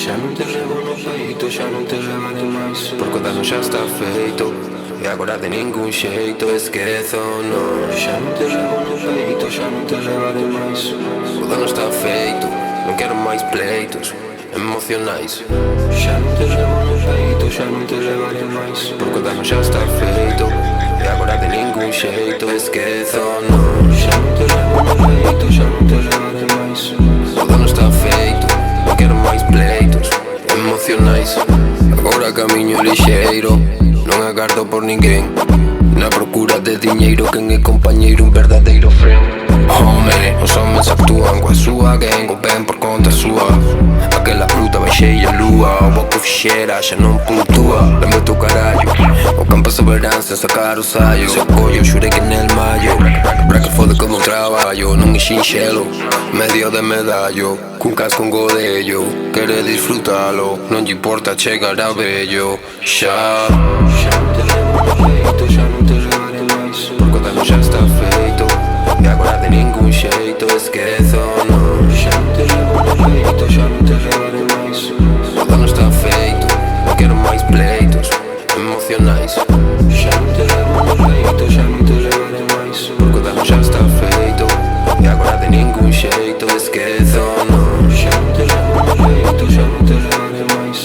Xa non te levo no peito, xa non te levaré máis, porque o dano xa está feito. E agora de ningún xeito esquezo, non. Xa non te levo no peito, xa non te levaré máis, o dano está feito. Non quero máis pleitos emocionais. Xa non te levo no peito, xa non te levaré máis, porque o dano xa está feito. E agora de ningún xeito esquezo, non. Xa non te levo no peito, xa non te levaré máis, o dano está feito. Non quero máis pleitos emocionais. Agora camiño lixeiro, non agardo por ninguén, na procura de diñeiro. Quen é compañeiro, un verdadeiro friend. Home, os homens actúan coa súa gang, ou ben por conta súa. Aquela fruta baixei a lúa, o boco fixera xa non puntúa. Dame o teu carallo, o campo soberán sen sacar o saio. Se acollo, xurei que nel maio, para que fode como un traballo. Non é xinxelo, medio de medallo, cun casco un godello. Quere disfrutalo, non lle importa chegar a vello. Xa non te levo no peito, xa non te levaré máis, porque o dano xa está feito. E agora de ningún xeito esquezo, non. Xa non te levo no peito, xa non te levaré máis, o dano está feito. Non quero máis pleitos emocionais. Xa non te levo no peito, xa non te levaré máis, porque o dano xa está feito. E agora de ningún xeito esquezo, non. Xa non te levo no peito, xa non te levaré máis,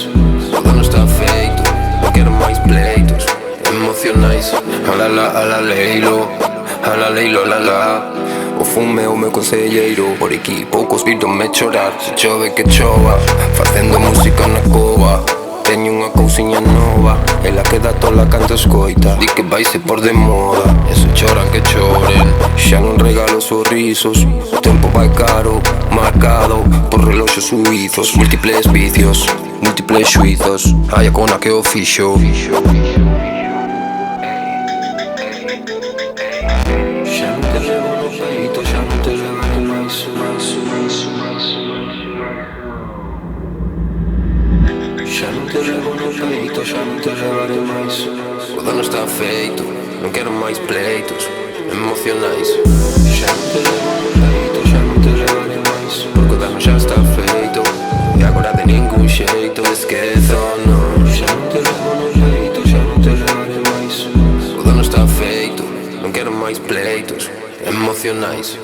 o dano está feito. Non quero máis pleitos emocionais. Ala leilo, ala leilo, la. O fume é o meu conselleiro, por aquí poucos víronme chorar. Se chove que chova, facendo música na cova. Teño unha cousiña nova, ela queda tola cando escoita. Di que vaise por de moda, e se choran que choren. Xa non regalo sorrisos, o tempo vai caro, marcado por reloxos suizos. Múltiples vicios, múltiples xuizos, hai a cona que o fixo. Xa non te levo no peito, xa non te levaré máis, xa non te levo no peito, xa non te levaré máis, o dano está feito. Non quero máis pleitos emocionais. Xa non te levo no peito, xa non te levaré máis, porque o dano xa está feito. E agora de ningún xeito esquezo, non. Xa non te levo no peito, xa non te levaré máis, o dano está feito. Non quero máis pleitos emocionais.